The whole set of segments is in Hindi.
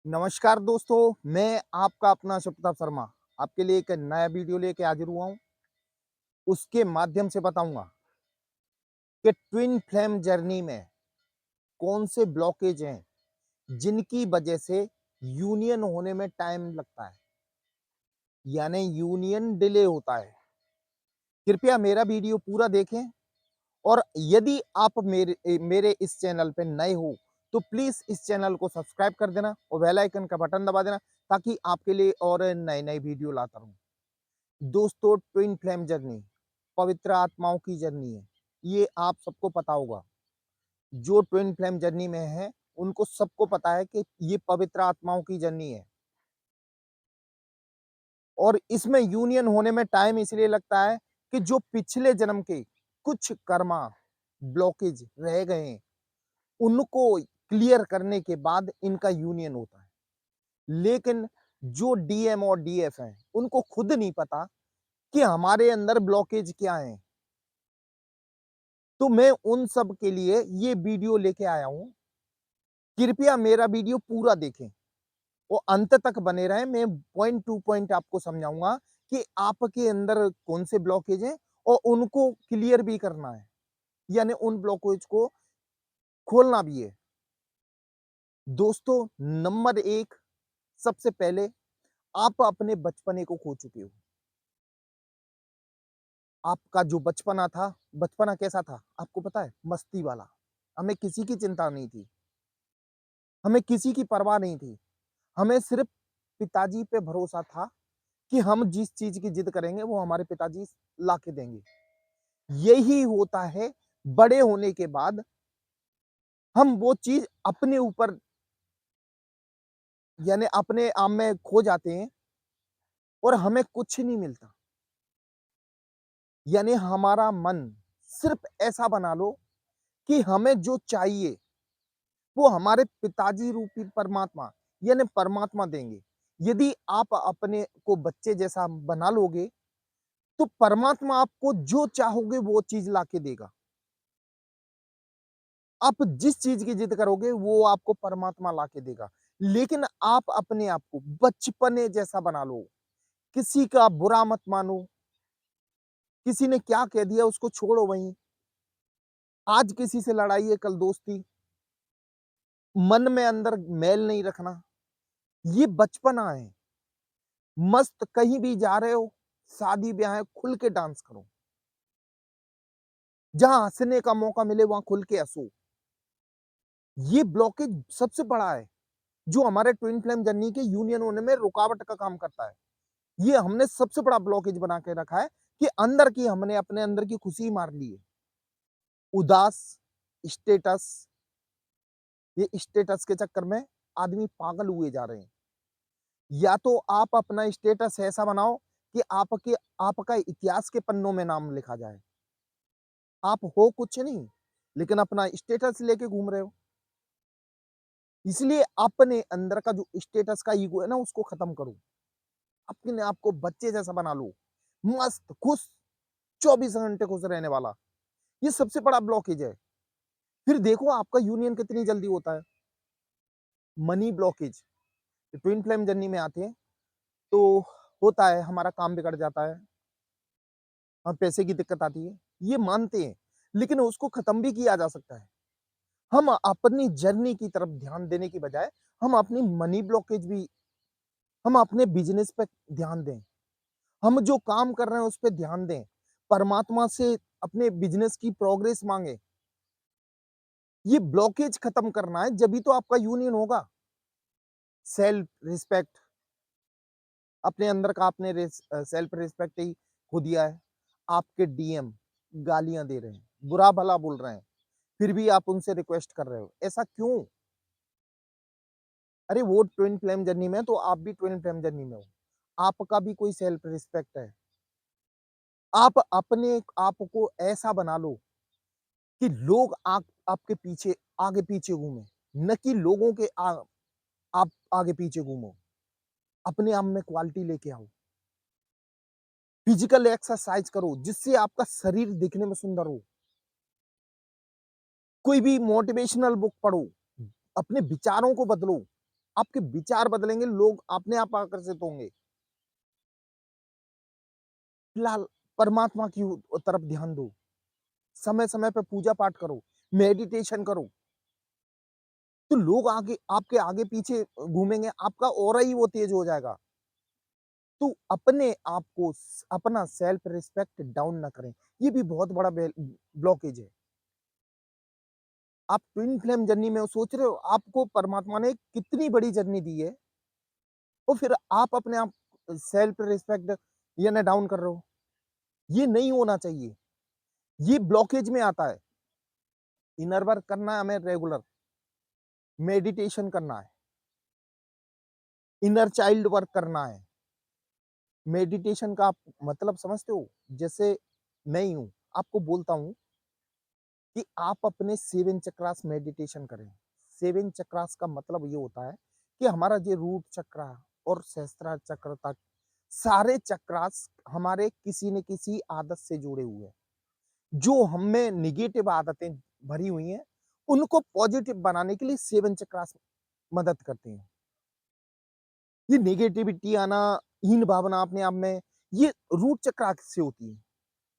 नमस्कार दोस्तों, मैं आपका अपना शिवप्रताप शर्मा आपके लिए एक नया वीडियो लेके हाजिर हुआ हूँ। उसके माध्यम से बताऊंगा कि ट्विन फ्लेम जर्नी में कौन से ब्लॉकेज हैं जिनकी वजह से यूनियन होने में टाइम लगता है, यानी यूनियन डिले होता है। कृपया मेरा वीडियो पूरा देखें और यदि आप मेरे इस चैनल पे नए हो तो प्लीज इस चैनल को सब्सक्राइब कर देना और बेल आइकन का बटन दबा देना ताकि आपके लिए और नए नए वीडियो लाता रहूं। दोस्तों, ट्विन फ्लेम जर्नी पवित्र आत्माओं की जर्नी है। ये आप सबको पता होगा। जो ट्विन फ्लेम जर्नी में है उनको सबको पता है कि ये पवित्र आत्माओं की जर्नी है और इसमें यूनियन होने में टाइम इसलिए लगता है कि जो पिछले जन्म के कुछ कर्मा ब्लॉकेज रह गए हैं उनको क्लियर करने के बाद इनका यूनियन होता है। लेकिन जो डीएम और डीएफ हैं उनको खुद नहीं पता कि हमारे अंदर ब्लॉकेज क्या है। तो मैं उन सब के लिए ये वीडियो लेके आया हूं। कृपया मेरा वीडियो पूरा देखें और अंत तक बने रहें। मैं पॉइंट टू पॉइंट आपको समझाऊंगा कि आपके अंदर कौन से ब्लॉकेज हैं और उनको क्लियर भी करना है, यानी उन ब्लॉकेज को खोलना भी है। दोस्तों, नंबर एक, सबसे पहले आप अपने बचपने को खो चुके हो। आपका जो बचपना कैसा था आपको पता है? मस्ती वाला। हमें किसी की चिंता नहीं थी, हमें किसी की परवाह नहीं थी। हमें सिर्फ पिताजी पे भरोसा था कि हम जिस चीज की जिद करेंगे वो हमारे पिताजी ला के देंगे। यही होता है, बड़े होने के बाद हम वो चीज अपने ऊपर यानी अपने आप में खो जाते हैं और हमें कुछ नहीं मिलता। यानी हमारा मन सिर्फ ऐसा बना लो कि हमें जो चाहिए वो हमारे पिताजी रूपी परमात्मा यानी परमात्मा देंगे। यदि आप अपने को बच्चे जैसा बना लोगे तो परमात्मा आपको जो चाहोगे वो चीज लाके देगा। आप जिस चीज की जिद करोगे वो आपको परमात्मा लाके देगा। लेकिन आप अपने आप को बचपने जैसा बना लो। किसी का बुरा मत मानो। किसी ने क्या कह दिया उसको छोड़ो वहीं। आज किसी से लड़ाई है, कल दोस्ती। मन में अंदर मैल नहीं रखना। ये बचपना है। मस्त कहीं भी जा रहे हो, शादी ब्याह है, खुल के डांस करो। जहां हंसने का मौका मिले वहां खुल के हंसो। ये ब्लॉकेज सबसे बड़ा है जो हमारे ट्विन फ्लेम जर्नी के यूनियन होने में रुकावट का काम करता है। ये हमने सबसे बड़ा ब्लॉकेज बना के रखा है कि अंदर की हमने अपने अंदर की खुशी मार ली है। उदास, स्टेटस, ये स्टेटस के चक्कर में आदमी पागल हुए जा रहे हैं। या तो आप अपना स्टेटस ऐसा बनाओ कि आपका इतिहास के पन्नों में नाम लिखा जाए। आप हो कुछ नहीं लेकिन अपना स्टेटस लेके घूम रहे हो। इसलिए अपने अंदर का जो स्टेटस का ईगो है ना उसको खत्म करो। अपने आप को बच्चे जैसा बना लो, मस्त खुश, 24 घंटे खुश रहने वाला। ये सबसे बड़ा ब्लॉकेज है। फिर देखो आपका यूनियन कितनी जल्दी होता है। Money blockage twin flame journey में आते हैं तो होता है, हमारा काम बिगड़ जाता है, हम पैसे की दिक्कत आती है, ये मानते हैं। लेकिन उसको खत्म भी किया जा सकता है। हम अपनी जर्नी की तरफ ध्यान देने की बजाय हम अपनी मनी ब्लॉकेज भी, हम अपने बिजनेस पे ध्यान दें। हम जो काम कर रहे हैं उस पे ध्यान दें। परमात्मा से अपने बिजनेस की प्रोग्रेस मांगे। ये ब्लॉकेज खत्म करना है, जब भी तो आपका यूनियन होगा। सेल्फ रिस्पेक्ट, अपने अंदर का आपने सेल्फ रिस्पेक्ट ही खो दिया है। आपके डीएम गालियां दे रहे हैं, बुरा भला बोल रहे हैं, फिर भी आप उनसे रिक्वेस्ट कर रहे हो। ऐसा क्यों? अरे वो ट्विन फ्लेम जर्नी में है, तो आप भी ट्विन फ्लेम जर्नी में हो। आपका भी कोई सेल्फ रिस्पेक्ट है। आप अपने आप को ऐसा बना लो कि लोग आपके पीछे आगे पीछे घूमे, न कि लोगों के आप आगे पीछे घूमो। अपने आप में क्वालिटी लेके आओ। फिजिकल एक्सरसाइज करो जिससे आपका शरीर दिखने में सुंदर हो। कोई भी मोटिवेशनल बुक पढ़ो, अपने विचारों को बदलो। आपके विचार बदलेंगे, लोग अपने आप आकर्षित होंगे। फिलहाल परमात्मा की तरफ ध्यान दो, समय-समय पे पूजा-पाठ करो, मेडिटेशन करो, तो लोग आगे आपके आगे-पीछे घूमेंगे, आपका ऑरा ही वो तेज हो जाएगा। तो अपने आप को अपना सेल्फ रिस्पेक्ट डाउन ना करें, ये भी बहुत बड़ा ब्लॉकेज है। आप ट्विन फ्लेम जर्नी में सोच रहे हो, आपको परमात्मा ने कितनी बड़ी जर्नी दी है, और फिर आप अपने आप सेल्फ रिस्पेक्ट ये ना डाउन कर रहे हो। ये नहीं होना चाहिए, ये ब्लॉकेज में आता है। इनर वर्क करना है हमें रेगुलर, मेडिटेशन करना है, इनर चाइल्ड वर्क करना है। मेडिटेशन का आप मतलब समझते हो? जैसे मैं ही हूँ, आपको बोलता हूँ कि आप अपने 7 चक्रास मेडिटेशन करें। 7 चक्रास का मतलब ये होता है कि हमारा जो रूट चक्र और सहस्त्रार चक्र तक सारे चक्रास हमारे किसी न किसी आदत से जुड़े हुए हैं। जो हमें नेगेटिव आदतें भरी हुई हैं, उनको पॉजिटिव बनाने के लिए 7 चक्रास मदद करते हैं। ये नेगेटिविटी आना, हीन भावना अपने आप में, ये रूट चक्र से होती है।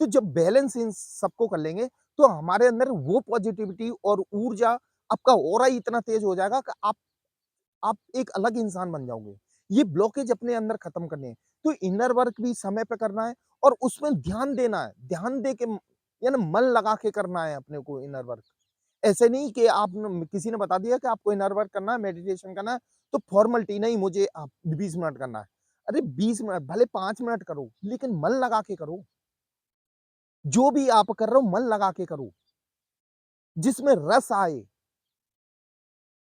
तो जब बैलेंस इन सबको कर लेंगे, तो हमारे अंदर वो पॉजिटिविटी और ऊर्जा, आपका ऑरा ही इतना तेज हो जाएगा कि आप एक अलग इंसान बन जाओगे। ये ब्लॉकेज अपने अंदर खत्म करने हैं। तो इनर वर्क भी समय पे करना है और उसमें ध्यान देना है। ध्यान दे के यानी मन लगा के करना है अपने को इनर वर्क। ऐसे नहीं कि आप किसी ने बता दिया कि आपको इनर वर्क करना है, मेडिटेशन करना है, तो फॉर्मेलिटी नहीं, मुझे 20 मिनट करना है। अरे 20 मिनट, भले 5 मिनट करो, लेकिन मन लगा के करो। जो भी आप कर रहे हो मन लगा के करो, जिसमें रस आए,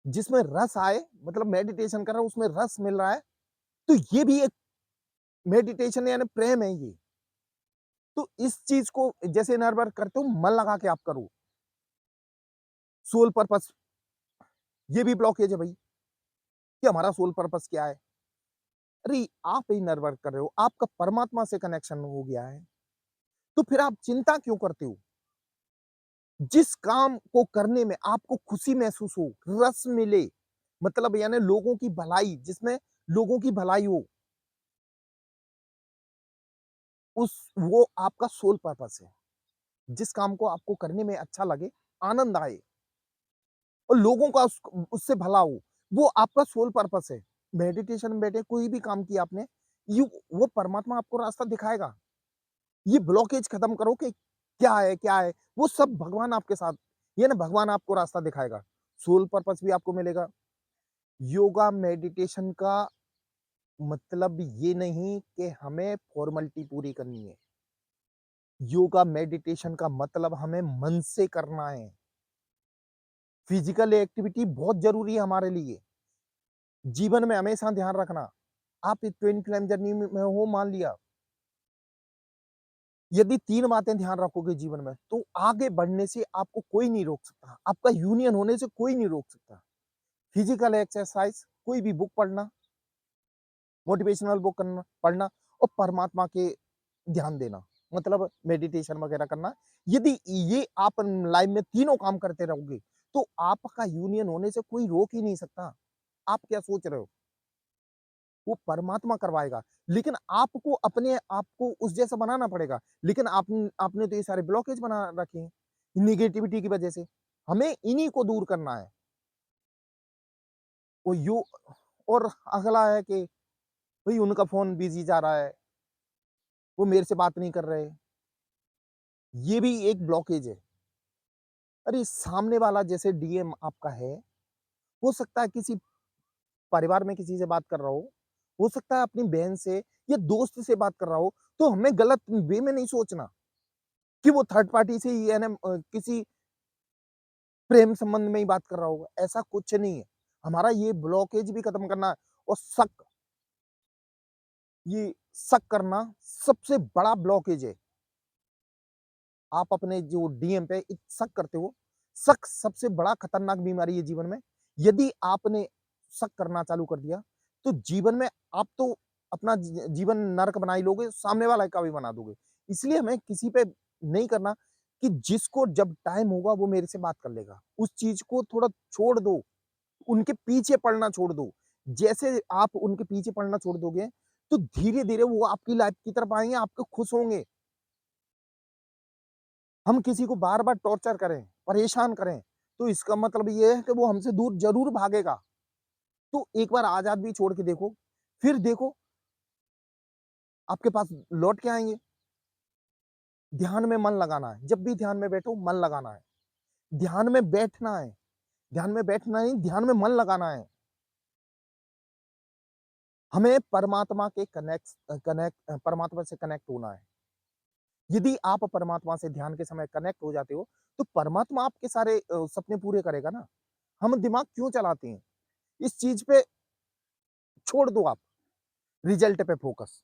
जिसमें रस आए, मतलब मेडिटेशन कर रहा हूं उसमें रस मिल रहा है, तो ये भी एक मेडिटेशन यानी प्रेम है ये। तो इस चीज को जैसे इनर वर्क करते हो मन लगा के आप करो। सोल पर्पस, ये भी ब्लॉकेज है भाई, कि हमारा सोल पर्पस क्या है। अरे आप इनर वर्क कर रहे हो, आपका परमात्मा से कनेक्शन हो गया है, तो फिर आप चिंता क्यों करते हो? जिस काम को करने में आपको खुशी महसूस हो, रस मिले, मतलब यानी लोगों की भलाई, जिसमें लोगों की भलाई हो, उस वो आपका सोल पर्पस है। जिस काम को आपको करने में अच्छा लगे, आनंद आए और लोगों का उससे भला हो, वो आपका सोल पर्पस है। मेडिटेशन में बैठे कोई भी काम किया आपने, यू वो परमात्मा आपको रास्ता दिखाएगा। ये ब्लॉकेज खत्म करो कि क्या है, क्या है? वो सब भगवान आपके साथ, ये ना भगवान आपको रास्ता दिखाएगा। सोल पर्पस भी आपको मिलेगा। योगा मेडिटेशन का मतलब ये नहीं कि हमें फॉर्मेलिटी पूरी करनी है। योगा मेडिटेशन का मतलब हमें मन से करना है। फिजिकल एक्टिविटी बहुत ज़रूरी है हमारे लिए। जीवन में हमेशा ध्यान रखना, आप एक ट्विन फ्लेम जर्नी में हो मान लिया, यदि 3 बातें ध्यान रखोगे जीवन में, तो आगे बढ़ने से आपको कोई नहीं रोक सकता। आपका यूनियन होने से कोई नहीं रोक सकता। फिजिकल एक्सरसाइज, कोई भी बुक पढ़ना, मोटिवेशनल बुक करना पढ़ना और परमात्मा के ध्यान देना, मतलब मेडिटेशन वगैरह करना। यदि ये आप लाइफ में तीनों काम करते रहोगे, तो आपका यूनियन होने से कोई रोक ही नहीं सकता। आप क्या सोच रहे हो? वो परमात्मा करवाएगा, लेकिन आपको अपने आप को उस जैसा बनाना पड़ेगा। लेकिन आपने तो ये सारे ब्लॉकेज बना रखे हैं, नेगेटिविटी की वजह से। हमें इन्हीं को दूर करना है। वो यू और अगला है कि भई उनका फ़ोन बिज़ी जा रहा है, वो मेरे से बात नहीं कर रहे। ये भी एक ब्लॉकेज है। अरे सामने वाला जैसे डीएम आपका है, हो सकता है किसी परिवार में किसी से बात कर रहा हो सकता है अपनी बहन से या दोस्त से बात कर रहा हो, तो हमें गलत वे में नहीं सोचना कि वो थर्ड पार्टी से ही किसी प्रेम संबंध में ही बात कर रहा होगा, ऐसा कुछ नहीं है। हमारा ये ब्लॉकेज भी खत्म करना है और ये शक करना सबसे बड़ा ब्लॉकेज है। आप अपने जो डीएम पे शक करते हो, शक सबसे बड़ा खतरनाक बीमारी है जीवन में। यदि आपने शक करना चालू कर दिया, तो जीवन में आप तो अपना जीवन नरक बना ही लोगे, सामने वाला का भी बना दोगे। इसलिए हमें किसी पे नहीं करना कि जिसको जब टाइम होगा वो मेरे से बात कर लेगा। उस चीज़ को थोड़ा छोड़ दो, उनके पीछे पड़ना छोड़ दो। जैसे आप उनके पीछे पड़ना छोड़ दोगे, तो धीरे-धीरे वो आपकी लाइफ की तरफ आएँगे, आपको खुश होंगे। हम किसी को बार-बार टॉर्चर करें, परेशान करें, तो इसका मतलब ये है कि वो हमसे दूर ज़रूर भागेगा। तो एक बार आज़ाद भी छोड़ के देखो, फिर देखो आपके पास लौट के आएँगे। ध्यान में मन लगाना है, जब भी ध्यान में बैठो मन लगाना है। ध्यान में बैठना है, ध्यान में बैठना नहीं, ध्यान में मन लगाना है। हमें परमात्मा के परमात्मा से कनेक्ट होना है। यदि आप परमात्मा से ध्यान के समय कनेक्ट हो जाते हो, तो परमात्मा आपके सारे सपने पूरे करेगा ना। हम दिमाग क्यों चलाते हैं? इस चीज़ पे छोड़ दो आप, रिज़ल्ट पे फ़ोकस।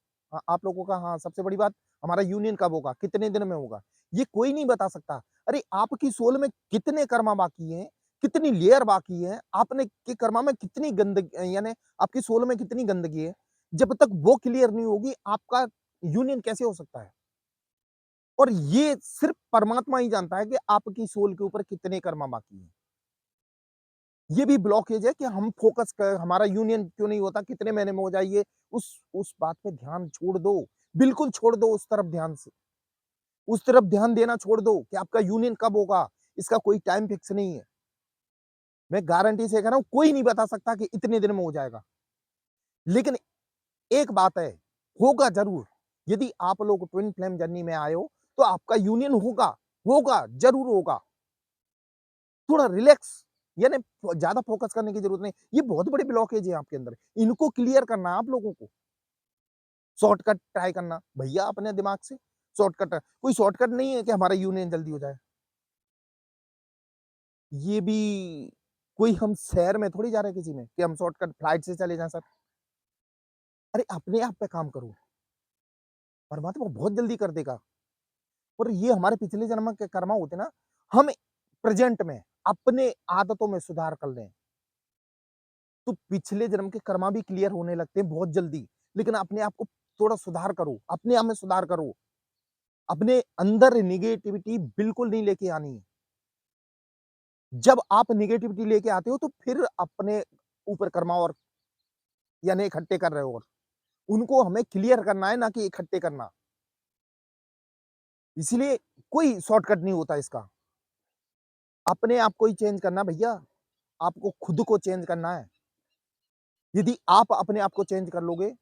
आप लोगों का हाँ, सबसे बड़ी बात हमारा यूनियन कब होगा? कितने दिन में होगा? ये कोई नहीं बता सकता। अरे! आपकी सोल में कितने कर्मा बाकी हैं? कितनी लेयर बाकी है? आपने के कर्मा में कितनी यानी आपकी सोल में कितनी गंदगी है? जब तक वो क्लियर नहीं होगी, आपका यूनियन कैसे हो सकता है? और ये सिर्फ़ परमात्मा ही जानता है कि आपकी सोल के ऊपर कितने कर्मा बाकी हैं। ये भी ब्लॉकेज है कि हम फ़ोकस क हमारा यूनियन क्यों नहीं होता? कितने महीने में हो जाए? उस बात पे ध्यान छोड़ दो। बिल्कुल छोड़ दो उस तरफ ध्यान से। उस तरफ ध्यान देना छोड़ दो कि आपका यूनियन कब होगा? इसका कोई टाइम फिक्स नहीं है। मैं गारंटी से कह रहा हूँ, कोई नहीं बता सकता कि इतने दिन में हो जाएगा। लेकिन एक बात है, होगा ज़रूर। यदि आप लोग ट्विन फ्लेम जर्नी में आए हो, तो आपका यूनियन होगा, होगा, ज़रूर होगा। थोड़ा रिलैक्स यानी ज़्यादा फ़ोकस करने की ज़रूरत नहीं। ये बहुत बड़ी ब्लॉकेज है आपके अंदर। इनको क्लियर करना है आप लोगों को। शॉर्टकट ट्राई करना, भैया अपने दिमाग से शॉर्टकट कोई शॉर्टकट नहीं है कि हमारा यूनियन जल्दी हो जाए। ये भी कोई हम शहर में थोड़ी जा रहे हैं किसी में कि हम शॉर्टकट फ्लाइट से चले जाएँ सर। अरे अपने आप पे काम करो, परमात्मा बहुत जल्दी कर देगा। और ये हमारे पिछले जन्म के कर्मा होते ना, हम प्रेज़ेंट में अपने आदतों में सुधार कर लें, तो पिछले जन्म के कर्मा भी क्लियर होने लगते हैं बहुत जल्दी। लेकिन अपने आप को थोड़ा सुधार करो, अपने आप में सुधार करो। अपने अंदर नेगेटिविटी बिल्कुल नहीं लेके आनी है। जब आप नेगेटिविटी लेके आते हो तो फिर अपने ऊपर कर्मा और यानी इकट्ठे कर रहे हो और उनको हमें क्लियर करना है ना कि इकट्ठे करना। इसलिए कोई शॉर्टकट नहीं होता इसका। अपने आप को ही चेंज करना भैया, आपको खुद को चेंज करना है। यदि आप अपने आप को चेंज कर लोगे,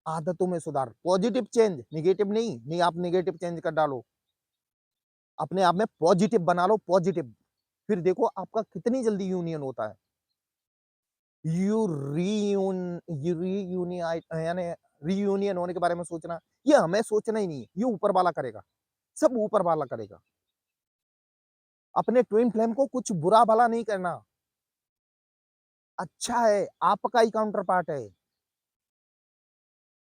आदतों में सुधार, पॉजिटिव चेंज, नेगेटिव नहीं, नहीं आप नेगेटिव चेंज कर डालो। अपने आप में पॉजिटिव बना लो, पॉजिटिव। फिर देखो आपका कितनी जल्दी यूनियन होता है। यू रीयून यू रीयूनियाइट यानी रीयूनियन होने के बारे में सोचना, ये हमें सोचना ही नहीं है, ये ऊपर वाला करेगा, सब ऊपर वाला करेगा। अपने ट्विन फ्लेम को कुछ बुरा भला नहीं करना, अच्छा है, आपका ही काउंटर पार्ट है।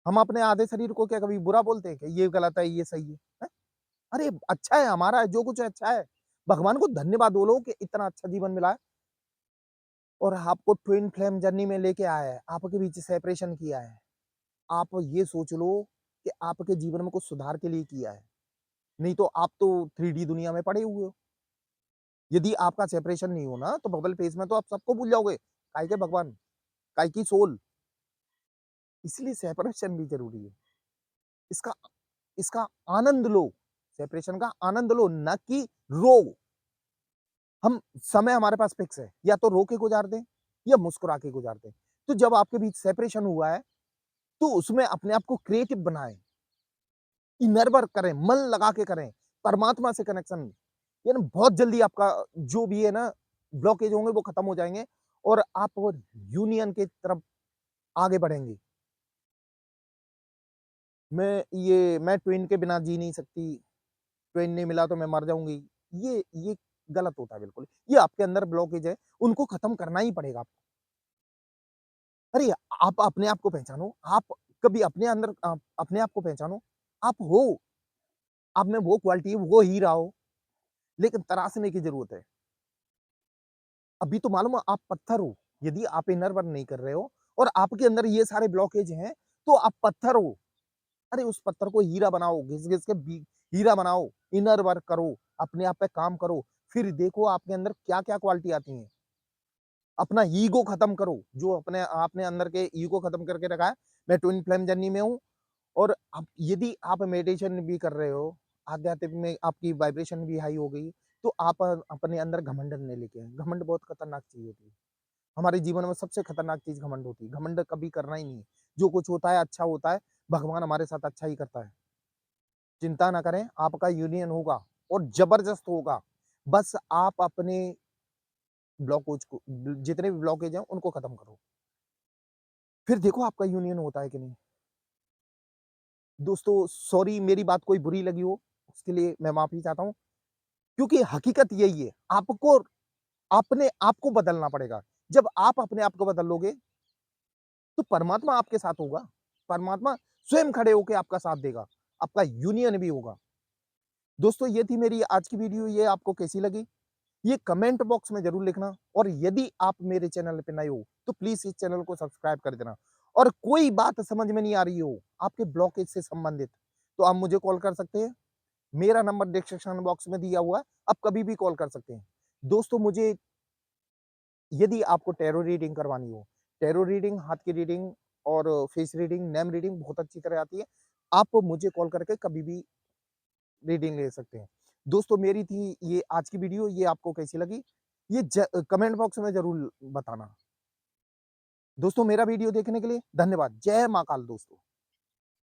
हम अपने आधे शरीर को क्या कभी बुरा बोलते हैं कि ये गलत है, ये सही है? हैं? अरे अच्छा है, हमारा है, जो कुछ है अच्छा है। भगवान को धन्यवाद बोलो कि इतना अच्छा जीवन मिला है और आपको ट्विन फ्लेम जर्नी में लेके आया है, आपके बीच सेपरेशन किया है। आप ये सोच लो कि आपके जीवन में कुछ सुधार के लिए किया है, नहीं तो आप तो 3D दुनिया में पड़े हुए हो। यदि आपका सेपरेशन नहीं हो ना, तो बबल फेस में तो आप सबको भूल जाओगे। काहे के भगवान, काहे की सोल, इसलिए सेपरेशन भी ज़रूरी है। इसका इसका आनंद लो, सेपरेशन का आनंद लो, ना कि रो। हम समय हमारे पास फिक्स है, या तो रो के गुज़ार दें या मुस्कुरा के गुज़ार दें। तो जब आपके बीच सेपरेशन हुआ है, तो उसमें अपने आप को क्रिएटिव बनाएँ, इनर वर्क करें, मन लगा के करें, परमात्मा से कनेक्शन यानी बहुत जल्दी आपका जो भी है ना ब्लॉकेज होंगे वो खत्म हो जाएँगे और आप वो यूनियन की तरफ आगे बढ़ेंगे। मैं ट्विन के बिना जी नहीं सकती, ट्विन नहीं मिला तो मैं मर जाऊँगी। ये गलत होता है बिल्कुल। ये आपके अंदर ब्लॉकेज है, उनको खत्म करना ही पड़ेगा आपको। अरे! आप अपने आप को पहचानो, आप कभी अपने अंदर अपने आप को पहचानो, आप हो, आप में वो क्वालिटी है, वो हीरा हो, लेकिन तराशने की ज़रूरत है। अभी तो मालूम है आप पत्थर हो, यदि आप इनर वर्क नहीं कर रहे हो और आपके अंदर ये सारे ब्लॉकेज हैं, तो आप पत्थर हो। अरे उस पत्थर को हीरा बनाओ, घिस-घिस के हीरा बनाओ, इनर वर्क करो, अपने आप पे काम करो, फिर देखो आपके अंदर क्या-क्या क्वालिटी आती हैं। अपना ईगो खत्म करो, जो अपने आपने अंदर के ईगो खत्म करके रखा है। मैं ट्विन फ्लेम जर्नी में हूँ और अब यदि आप मेडिटेशन भी कर रहे हो, आध्यात्मिक में आपकी वाइब्रेशन भी हाई हो गई, तो आप अपने अंदर घमंड नहीं लेके आए। घमंड बहुत खतरनाक चीज़ होती है। हमारे जीवन में सबसे खतरनाक चीज़ घमंड होती है। घमंड कभी करना ही नहीं है। जो कुछ होता है अच्छा होता है, भगवान हमारे साथ अच्छा ही करता है। चिंता ना करें, आपका यूनियन होगा और ज़बरदस्त होगा। बस आप अपने ब्लॉकोज को जितने भी ब्लॉकेज हैं, उनको खत्म करो। फिर देखो आपका यूनियन होता है कि नहीं। दोस्तों सॉरी मेरी बात कोई बुरी लगी हो, उसके लिए मैं माफ़ी चाहता हूँ। क्योंकि हकीकत यही है, आपको अपने आप को बदलना पड़ेगा। जब आप अपने आप को बदल लोगे, तो परमात्मा आपके साथ होगा। परमात्मा स्वयं खड़े होके आपका साथ देगा, आपका यूनियन भी होगा। दोस्तों ये थी मेरी आज की वीडियो, ये आपको कैसी लगी? ये कमेंट बॉक्स में ज़रूर लिखना और यदि आप मेरे चैनल पे नए हो, तो प्लीज़ इस चैनल को सब्सक्राइब कर देना और कोई बात समझ में नहीं आ रही हो, आपके ब्लॉकेज से संबंधित, तो आप मुझे कॉल कर सकते हैं। मेरा नंबर डिस्क्रिप्शन बॉक्स में दिया हुआ है, आप कभी भी कॉल कर सकते हैं। दोस्तों मुझे यदि आपको टैरो रीडिंग करवानी हो, टैरो रीडिंग, हाथ की रीडिंग और फेस रीडिंग, नेम रीडिंग बहुत अच्छी तरह आती है। आप मुझे कॉल करके कभी भी रीडिंग ले सकते हैं। दोस्तों मेरी थी ये आज की वीडियो, ये आपको कैसी लगी? ये कमेंट बॉक्स में ज़रूर बताना। दोस्तों मेरा वीडियो देखने के लिए धन्यवाद। जय महाकाल दोस्तों।